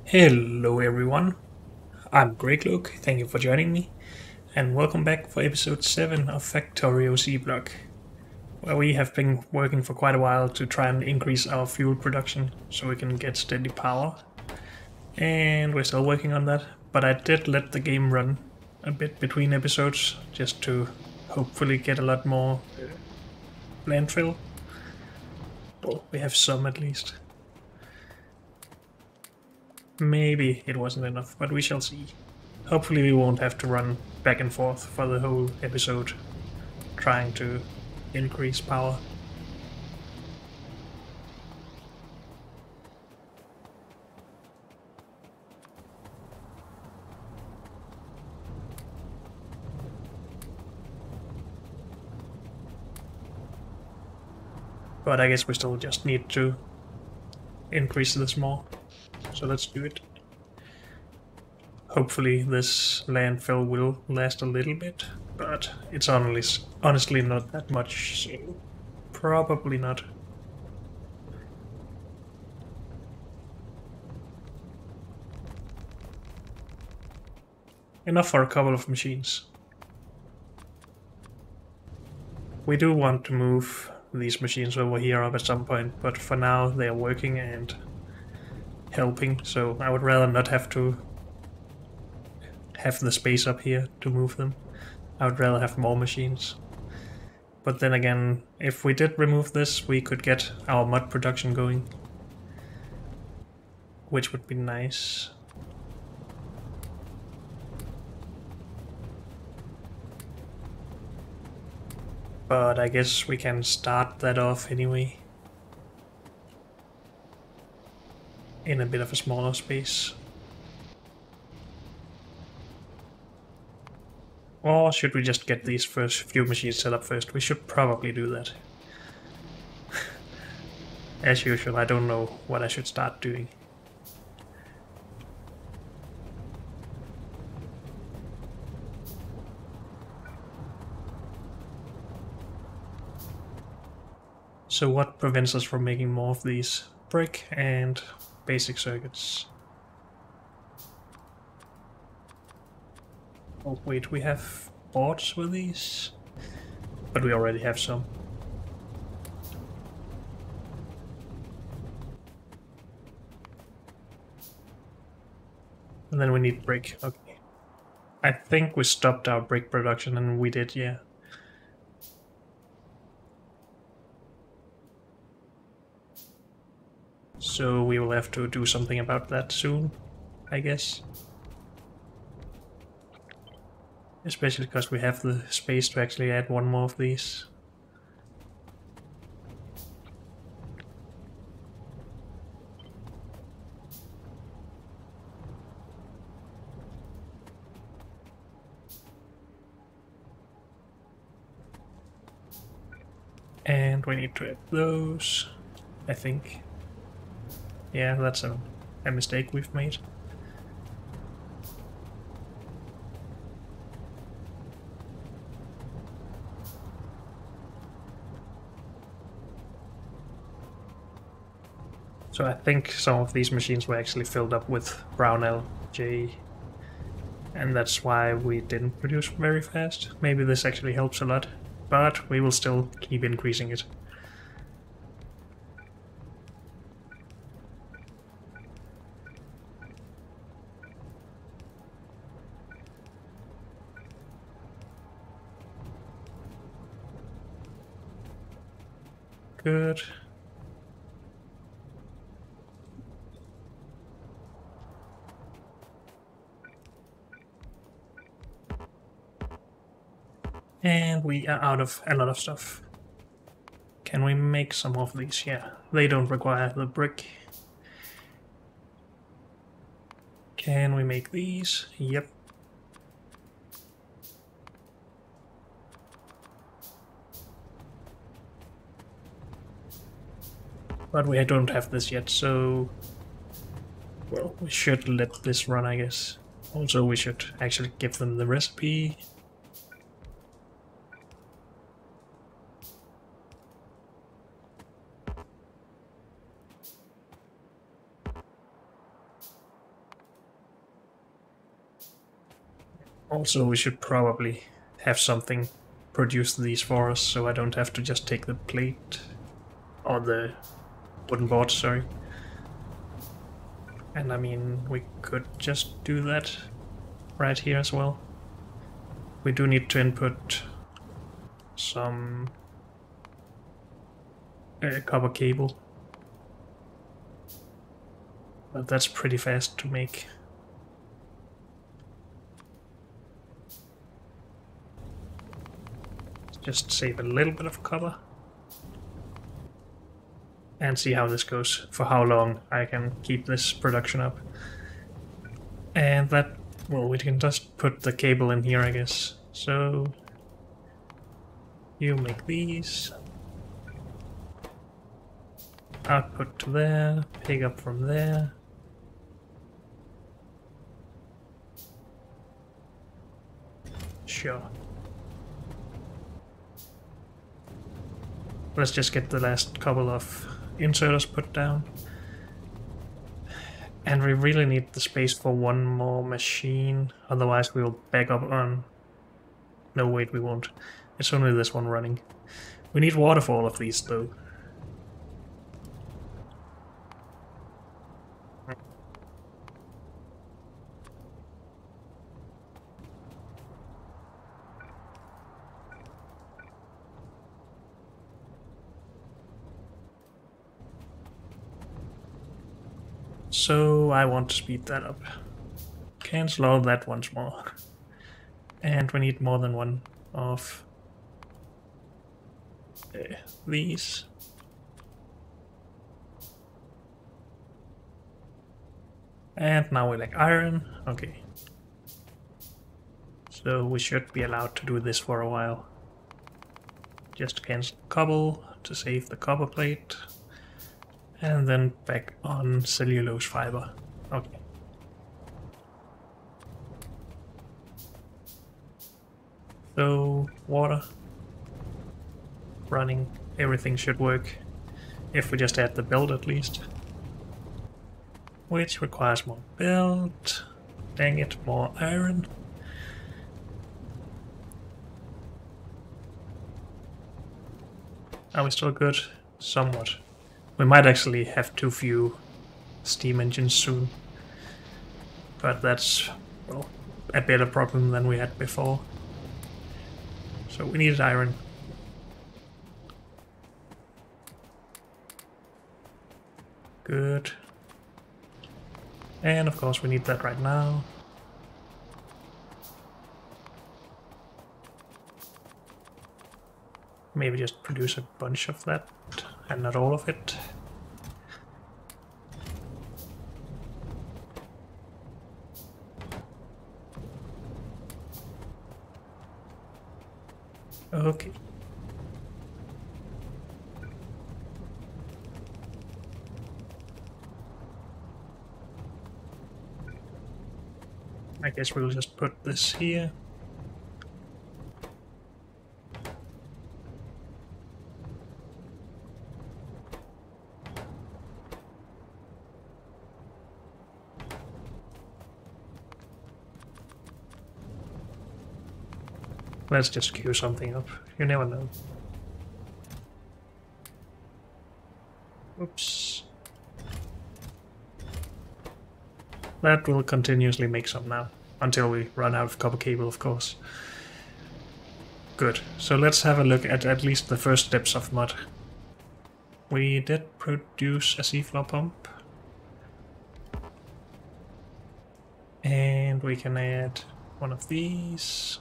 Hello everyone, I'm Greg. Thank you for joining me, and welcome back for episode 7 of Factorio C Block, where we have been working for quite a while to try and increase our fuel production so we can get steady power. And we're still working on that, but I did let the game run a bit between episodes just to hopefully get a lot more landfill. Well, we have some at least. Maybe it wasn't enough, but we shall see. Hopefully we won't have to run back and forth for the whole episode trying to increase power. But I guess we still just need to increase this more. So let's do it. Hopefully this landfill will last a little bit, but it's honestly not that much, so probably not. Enough for a couple of machines. We do want to move these machines over here up at some point, but for now they are working and helping, so I would rather not have to have the space up here to move them. I would rather have more machines. But then again, if we did remove this, we could get our mod production going, which would be nice. But I guess we can start that off anyway. In a bit of a smaller space. Or should we just get these first few machines set up first? We should probably do that. As usual, I don't know what I should start doing. So what prevents us from making more of these brick and basic circuits? Oh wait, we have boards with these? But we already have some. And then we need brick, okay. I think we stopped our brick production, and we did, yeah. So we will have to do something about that soon, I guess. Especially because we have the space to actually add one more of these. And we need to add those, I think. Yeah, that's a mistake we've made. So I think some of these machines were actually filled up with brown LJ, and that's why we didn't produce very fast. Maybe this actually helps a lot, but we will still keep increasing it. Good. And we are out of a lot of stuff. Can we make some of these? Yeah, they don't require the brick. Can we make these? Yep. But we don't have this yet, so... Well, we should let this run, I guess. Also, we should actually give them the recipe. Also, we should probably have something produce these for us, so I don't have to just take the plate or the wooden board, sorry. And I mean, we could just do that right here as well. We do need to input some copper cable, but that's pretty fast to make. Just save a little bit of copper and see how this goes, for how long I can keep this production up. And that, well, we can just put the cable in here, I guess. So you make these. Output to there, pick up from there. Sure. Let's just get the last couple of inserters put down. And we really need the space for one more machine, otherwise we will back up on... No, wait, we won't. It's only this one running. We need water for all of these, though. So I want to speed that up. Cancel all that once more. And we need more than one of these. And now we like iron. Okay. So we should be allowed to do this for a while. Just cancel cobble to save the copper plate. And then back on cellulose fiber. Okay. So, water. Running. Everything should work. If we just add the belt at least. Which requires more belt. Dang it, more iron. Are we still good? Somewhat. We might actually have too few steam engines soon. But that's, well, a better problem than we had before. So we needed iron. Good. And of course we need that right now. Maybe just produce a bunch of that, and not all of it. Okay. I guess we'll just put this here. Let's just queue something up. You never know. Oops. That will continuously make some now. Until we run out of copper cable, of course. Good. So let's have a look at least the first steps of mod. We did produce a seafloor pump. And we can add one of these.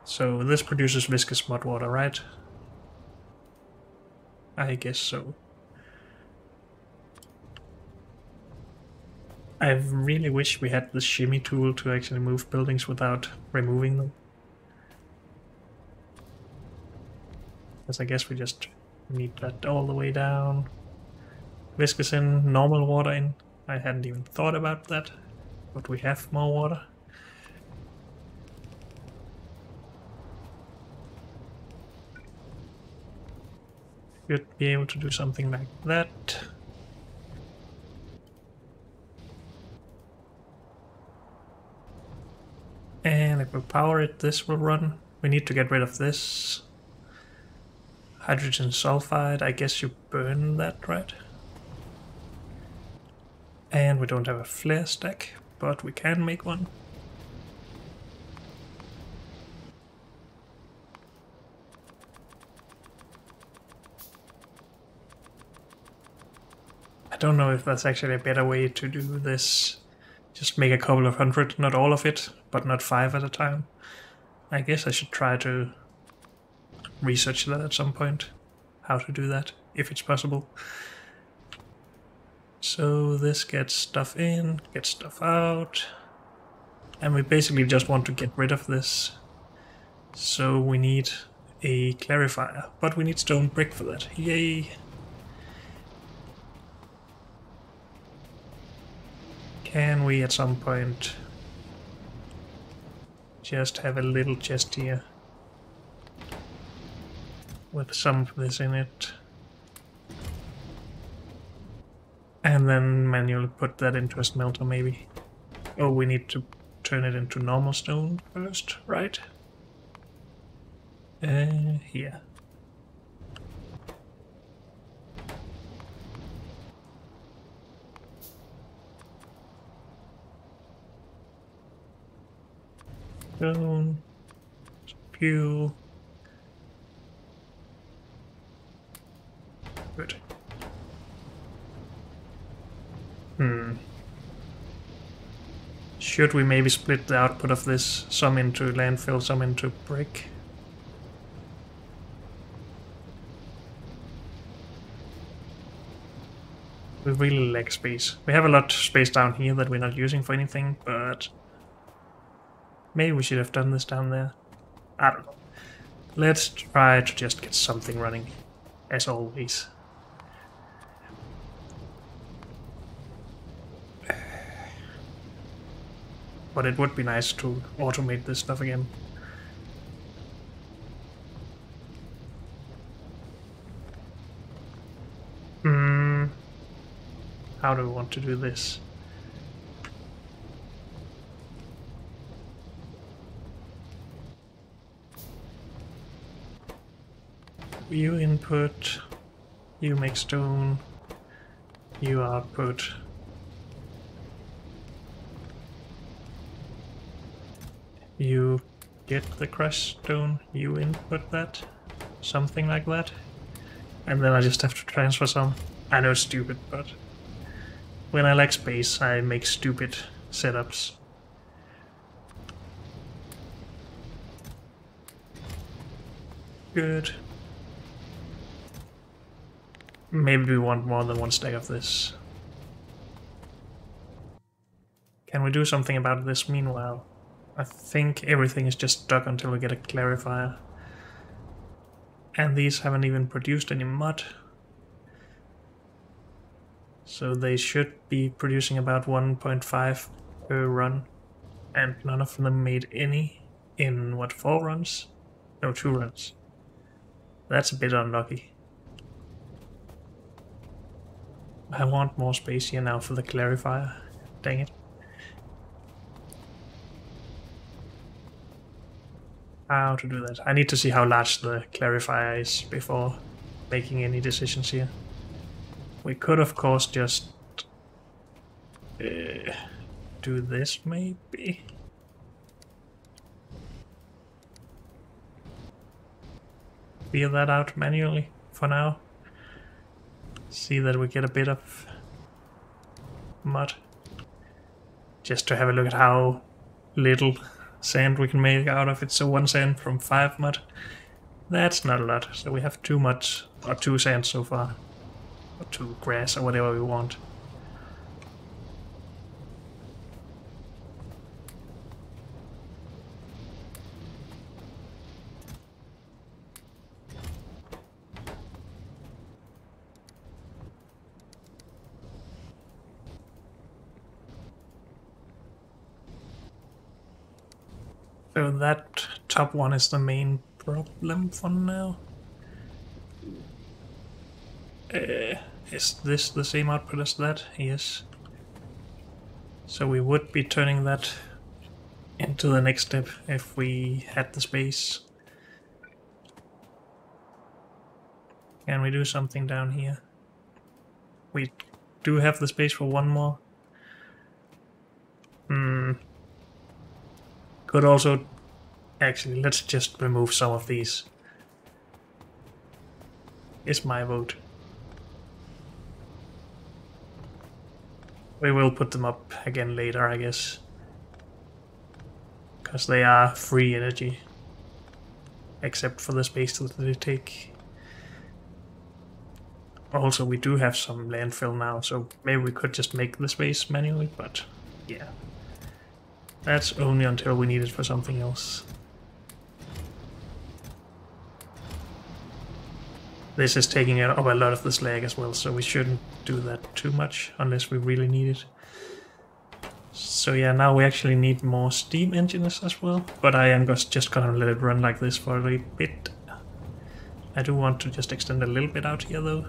So this produces viscous mud water, right? I guess so. I really wish we had this shimmy tool to actually move buildings without removing them. Because I guess we just need that all the way down. Viscous in, normal water in. I hadn't even thought about that, but we have more water. Should be able to do something like that. That will power it, this will run. We need to get rid of this. Hydrogen sulfide, I guess you burn that, right? And we don't have a flare stack, but we can make one. I don't know if that's actually a better way to do this. Just make a couple of hundred, not all of it, but not 5 at a time. I guess I should try to research that at some point, how to do that, if it's possible. So this gets stuff in, gets stuff out, and we basically just want to get rid of this. So we need a clarifier, but we need stone brick for that. Yay! Can we at some point just have a little chest here with some of this in it? And then manually put that into a smelter, maybe. Oh, we need to turn it into normal stone first, right? Here. Stone, fuel. Good. Should we maybe split the output of this, some into landfill, some into brick? We really lack space. We have a lot of space down here that we're not using for anything, but maybe we should have done this down there. I don't know. Let's try to just get something running, as always. But it would be nice to automate this stuff again. How do we want to do this? You input, you make stone, you output. You get the crushed stone, you input that, something like that. And then I just have to transfer some. I know it's stupid, but when I lack space, I make stupid setups. Good. Maybe we want more than one stack of this. Can we do something about this meanwhile? I think everything is just stuck until we get a clarifier. And these haven't even produced any mud. So they should be producing about 1.5 per run. And none of them made any in, what, 4 runs? No, 2 runs. That's a bit unlucky. I want more space here now for the clarifier. Dang it. How to do that? I need to see how large the clarifier is before making any decisions here. We could, of course, just do this, maybe. Clear that out manually for now. See that we get a bit of mud. Just to have a look at how little sand we can make out of it. So 1 sand from 5 mud. That's not a lot. So we have 2 mud, or 2 sand so far. Or 2 grass, or whatever we want. So that top one is the main problem for now. Is this the same output as that? Yes. So we would be turning that into the next step if we had the space. Can we do something down here? We do have the space for one more. Could also... Actually, let's just remove some of these. Is my vote. We will put them up again later, I guess. Because they are free energy. Except for the space that they take. Also, we do have some landfill now, so maybe we could just make the space manually, but yeah. That's only until we need it for something else. This is taking up a lot of the slag as well, so we shouldn't do that too much unless we really need it. So yeah, now we actually need more steam engines as well, but I am just gonna let it run like this for a bit. I do want to just extend a little bit out here though.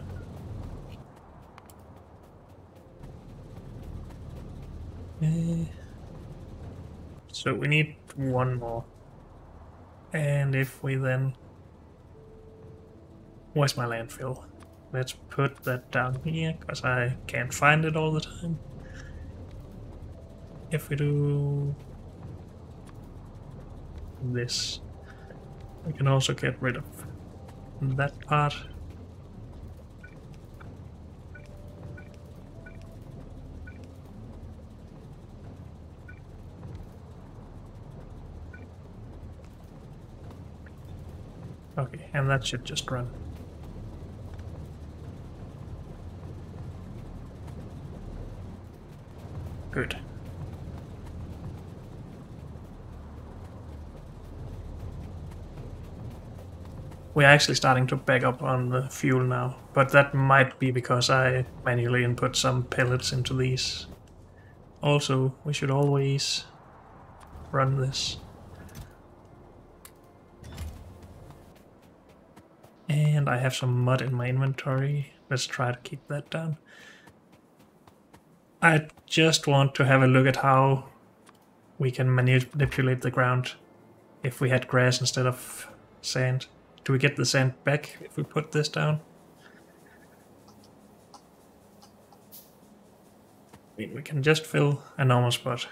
So we need one more. And if we then... Where's my landfill? Let's put that down here, because I can't find it all the time. If we do this, we can also get rid of that part. Okay, and that should just run. Good. We're actually starting to back up on the fuel now, but that might be because I manually input some pellets into these. Also, we should always run this. And I have some mud in my inventory. Let's try to keep that down. I just want to have a look at how we can manipulate the ground if we had grass instead of sand. Do we get the sand back if we put this down? I mean, we can just fill a normal spot,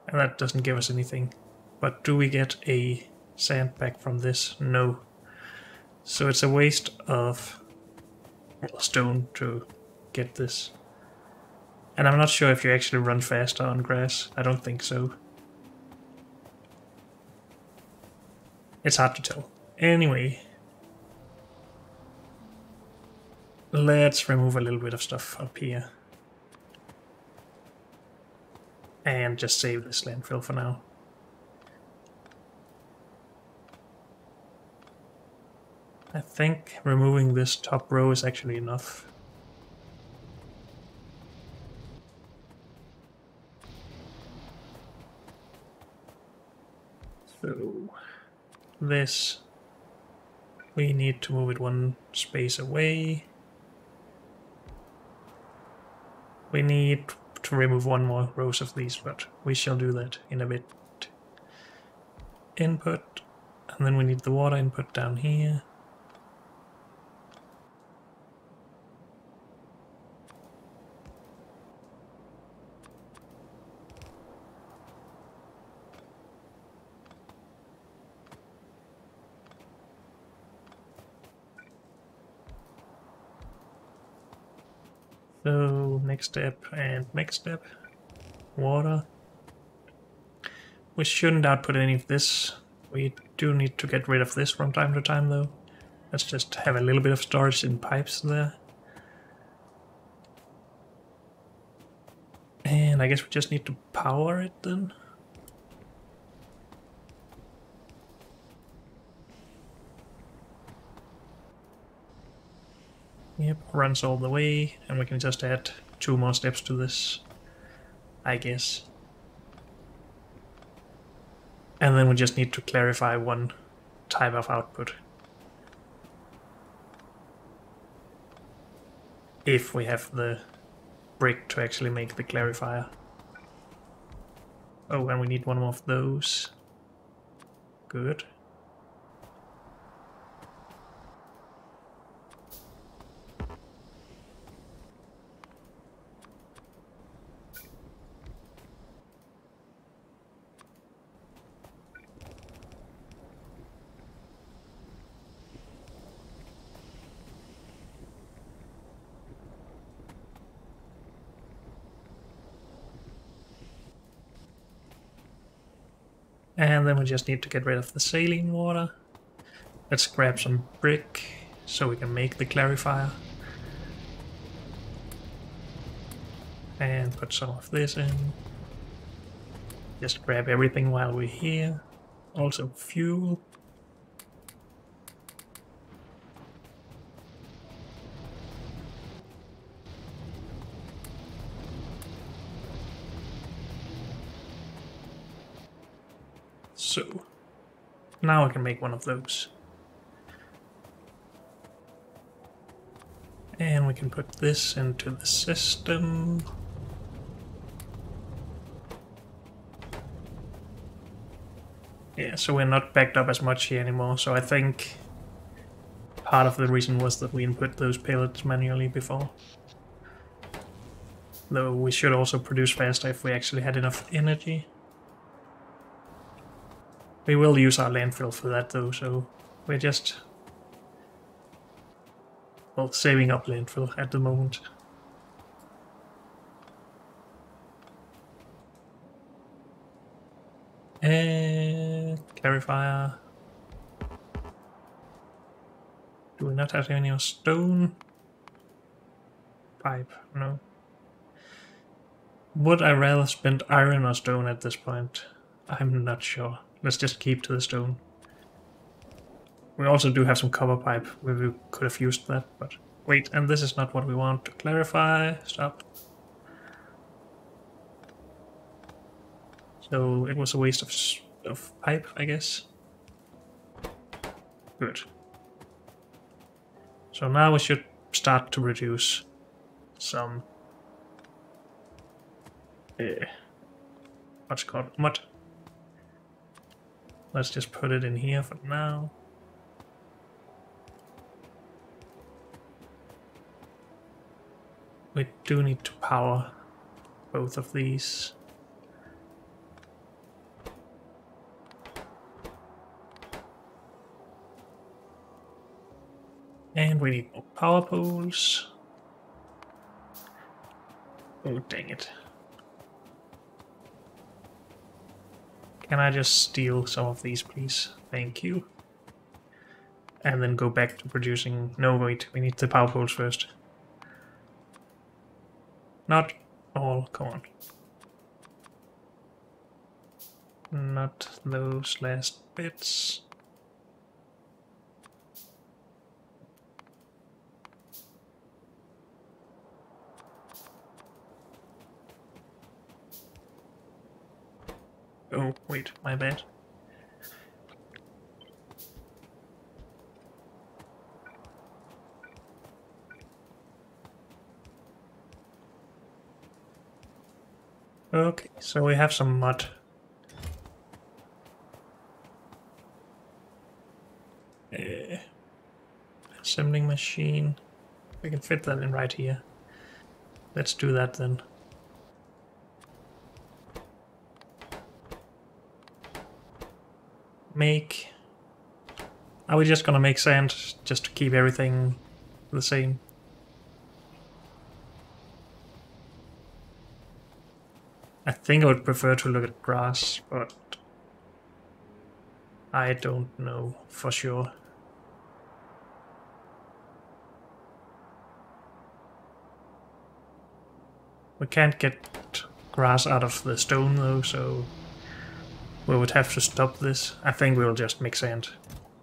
and that doesn't give us anything. But do we get a sand back from this? No. So it's a waste of stone to get this. And I'm not sure if you actually run faster on grass. I don't think so. It's hard to tell. Anyway, let's remove a little bit of stuff up here. And just save this landfill for now. I think removing this top row is actually enough. So this, we need to move it one space away. We need to remove one more rows of these, but we shall do that in a bit. Input, and then we need the water input down here. So next step and next step, water. We shouldn't output any of this. We do need to get rid of this from time to time though. Let's just have a little bit of storage in pipes there. And I guess we just need to power it then. Yep, runs all the way, and we can just add 2 more steps to this, I guess. And then we just need to clarify one type of output. If we have the brick to actually make the clarifier. Oh, and we need one more of those. Good. And then we just need to get rid of the saline water. Let's grab some brick so we can make the clarifier. And put some of this in. Just grab everything while we're here. Also fuel. So, now I can make one of those. And we can put this into the system. Yeah, so we're not backed up as much here anymore, so I think part of the reason was that we input those pellets manually before. Though we should also produce faster if we actually had enough energy. We will use our landfill for that though, so we're just, well, saving up landfill at the moment. Clarifier. Do we not have any stone? Pipe, no. Would I rather spend iron or stone at this point? I'm not sure. Let's just keep to the stone. We also do have some copper pipe where we could have used that, but wait, and this is not what we want to clarify. Stop. So it was a waste of pipe, I guess. Good. So now we should start to reduce some what's it called? Mud. Let's just put it in here for now. We do need to power both of these. And we need more power poles. Oh, dang it. Can I just steal some of these, please? Thank you. And then go back to producing... No, wait, we need the power poles first. Not all, come on. Not those last bits. Oh, wait, my bad. Okay, so we have some mud. Assembling machine. We can fit that in right here. Let's do that then. Make... Are we just gonna make sand just to keep everything the same? I think I would prefer to look at grass, but I don't know for sure. We can't get grass out of the stone though, so we would have to stop this. I think we'll just make sand.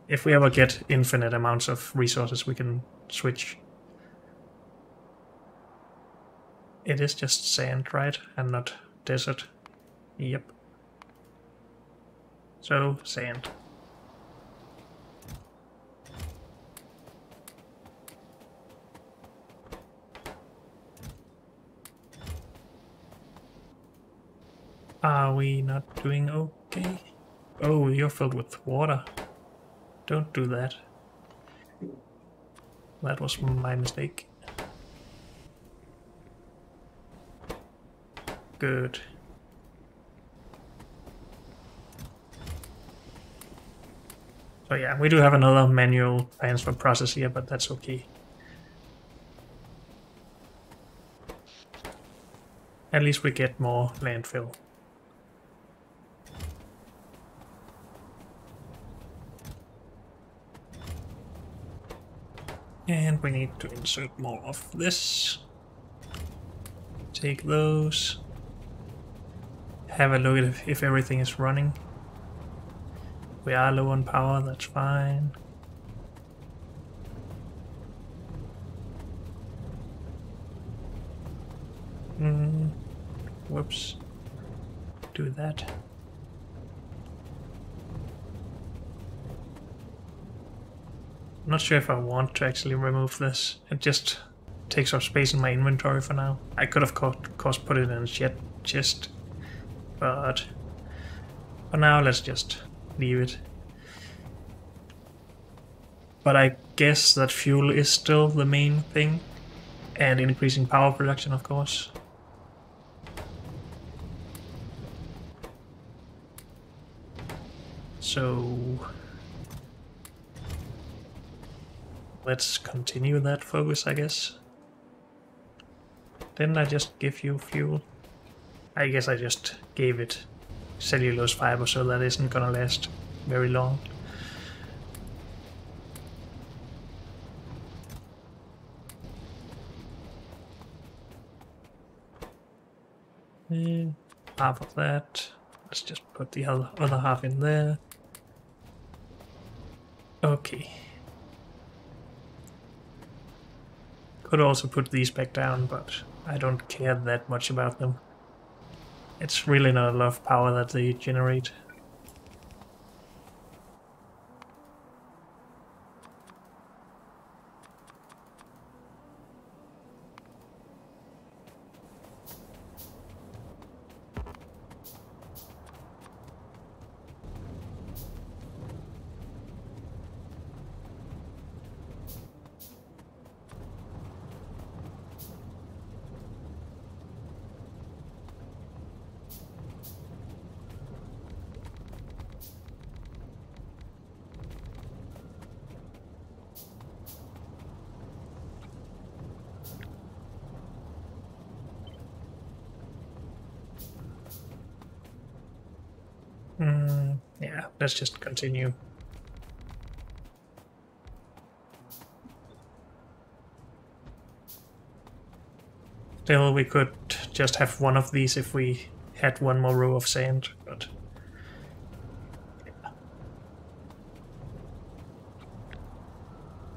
If we ever get infinite amounts of resources, we can switch. It is just sand, right? And not desert. Yep. So, sand. Are we not doing okay? Oh, you're filled with water. Don't do that. That was my mistake. Good. So yeah, we do have another manual transfer process here, but that's okay. At least we get more landfill. And we need to insert more of this. Take those. Have a look at if everything is running. We are low on power, that's fine. Whoops. Do that. I'm not sure if I want to actually remove this. It just takes up space in my inventory for now. I could of course put it in a chest, but for now let's just leave it. But I guess that fuel is still the main thing, and increasing power production, of course. So let's continue that focus, I guess. Didn't I just give you fuel? I guess I just gave it cellulose fiber, so that isn't gonna last very long. Half of that. Let's just put the other half in there. Okay. Could also put these back down, but I don't care that much about them. It's really not a lot of power that they generate. Yeah, let's just continue. Still, we could just have one of these if we had one more row of sand, but... yeah.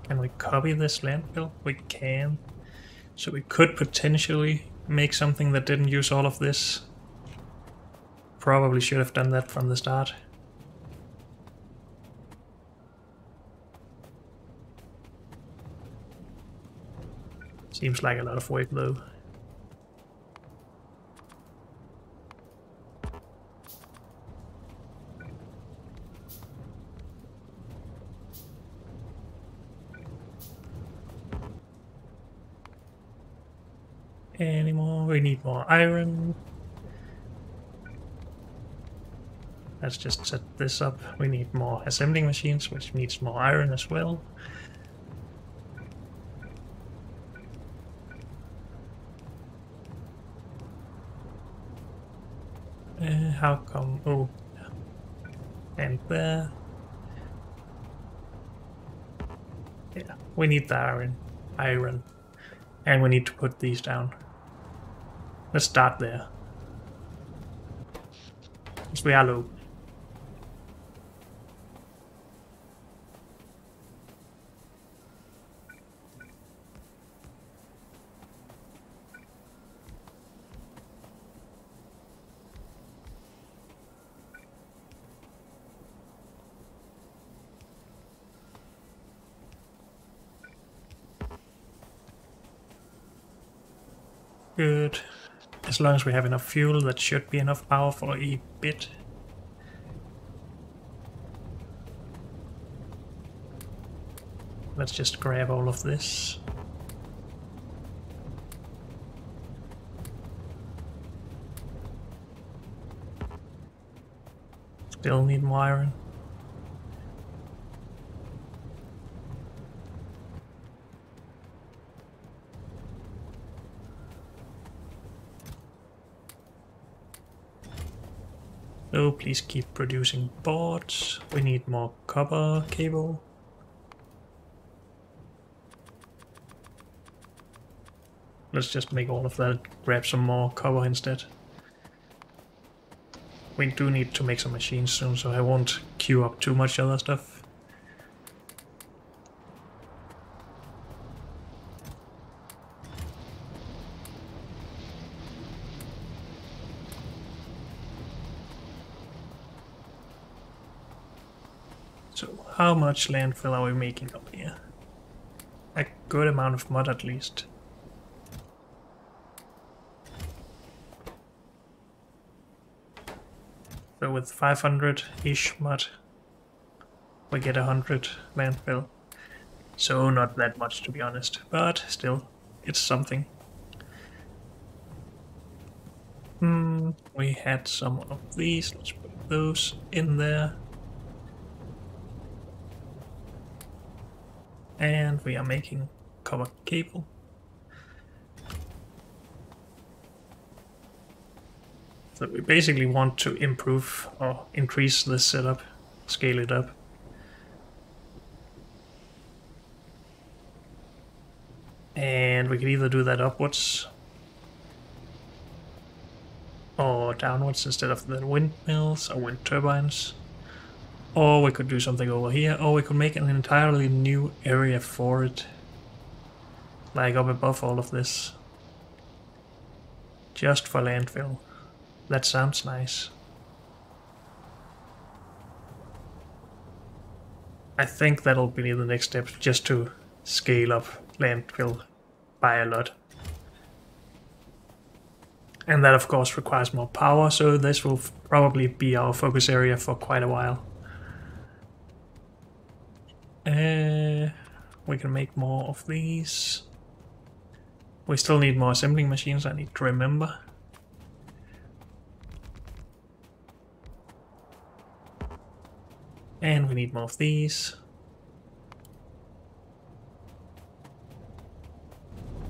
Can we copy this landfill? We can. So we could potentially make something that didn't use all of this. Probably should have done that from the start. Seems like a lot of work though. Any more? We need more iron. Let's just set this up. We need more assembling machines, which needs more iron as well. How come? Oh, and there. Yeah, we need the iron, and we need to put these down. Let's start there. Because we are low. Good. As long as we have enough fuel, that should be enough power for a bit. Let's just grab all of this. Still need more iron. Oh, please keep producing boards. We need more copper cable. Let's just make all of that, grab some more copper instead. We do need to make some machines soon, so I won't queue up too much other stuff. So how much landfill are we making up here? A good amount of mud at least. So with 500-ish mud, we get 100 landfill. So not that much to be honest, but still, it's something. We had some of these, let's put those in there. And we are making copper cable. So we basically want to improve or increase this setup, scale it up. And we can either do that upwards or downwards instead of the windmills or wind turbines. Or we could do something over here, or we could make an entirely new area for it. Like up above all of this. Just for landfill. That sounds nice. I think that'll be the next step, just to scale up landfill by a lot. And that of course requires more power, so this will probably be our focus area for quite a while. We can make more of these. We still need more assembling machines, I need to remember. And we need more of these.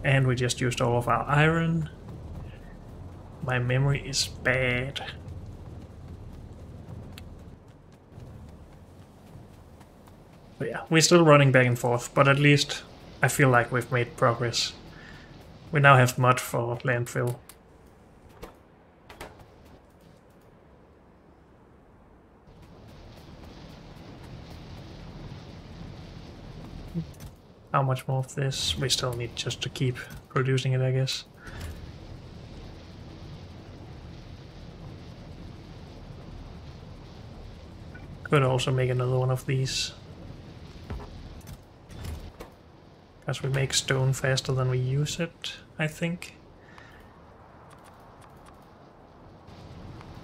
And we just used all of our iron. My memory is bad. But yeah, we're still running back and forth, but at least I feel like we've made progress. We now have mud for landfill. How much more of this? We still need just to keep producing it, I guess. Could also make another one of these. Because we make stone faster than we use it, I think.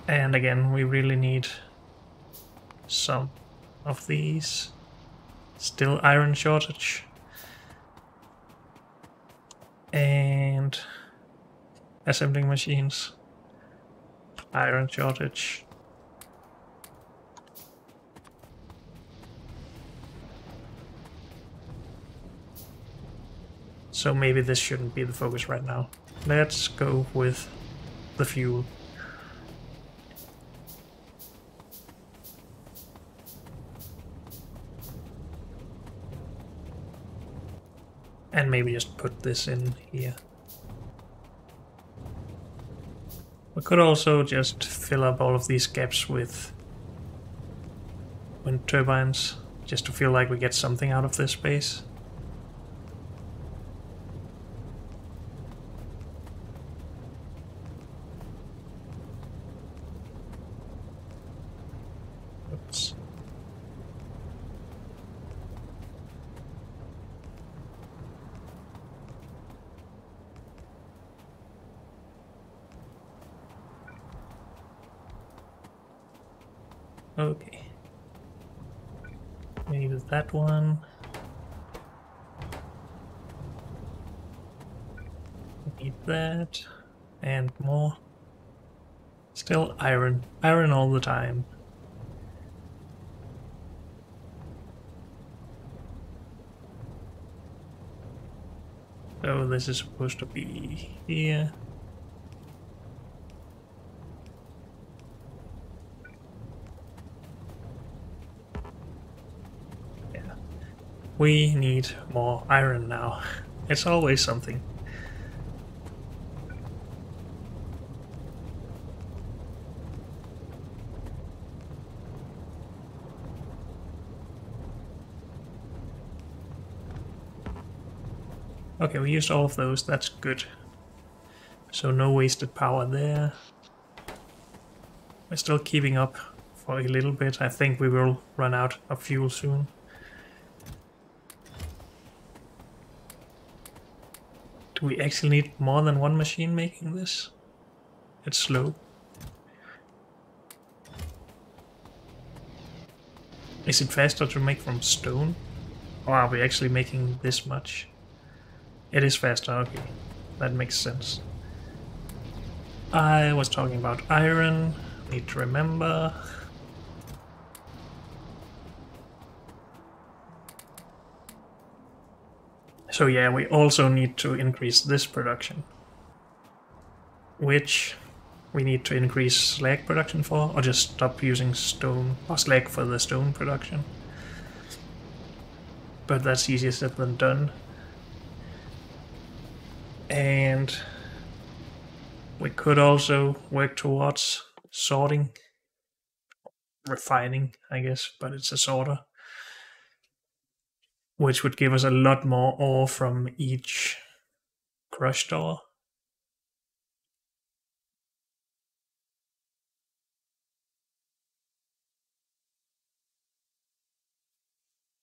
And again, we really need some of these. Still iron shortage. And assembling machines. Iron shortage. So maybe this shouldn't be the focus right now. Let's go with the fuel. And maybe just put this in here. We could also just fill up all of these gaps with wind turbines, just to feel like we get something out of this space. Oops. Okay. We needed that one. We need that. And more. Still iron. Iron all the time. So this is supposed to be here. Yeah. We need more iron now. It's always something. Okay, we used all of those, that's good. So no wasted power there. We're still keeping up for a little bit. I think we will run out of fuel soon. Do we actually need more than one machine making this? It's slow. Is it faster to make from stone? Or are we actually making this much? It is faster, okay. That makes sense. I was talking about iron. Need to remember. So yeah, we also need to increase this production. Which we need to increase slag production for, or just stop using stone or slag for the stone production. But that's easier said than done. And we could also work towards sorting, refining, I guess, but it's a sorter, which would give us a lot more ore from each crushed ore.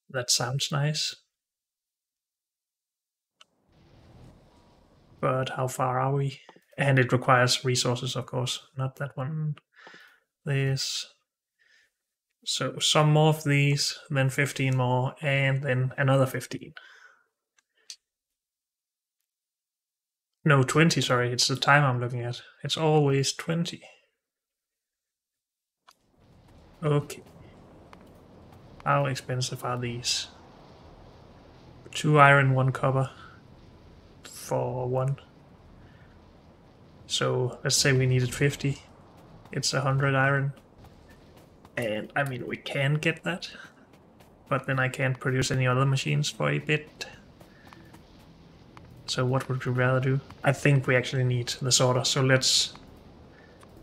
That sounds nice. But how far are we? And it requires resources, of course, not that one. This. So some more of these, then 15 more, and then another 15. No, 20, sorry, it's the time I'm looking at. It's always 20. Okay. How expensive are these? 2 iron, 1 copper for 1. So let's say we needed 50. It's 100 iron. And I mean, we can get that. But then I can't produce any other machines for a bit. So what would we rather do? I think we actually need the sorter, so let's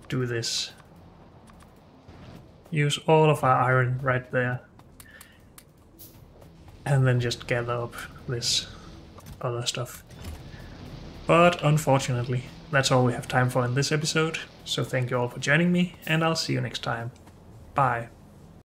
do this. Use all of our iron right there. And then just gather up this other stuff. But unfortunately, that's all we have time for in this episode. So thank you all for joining me, and I'll see you next time. Bye.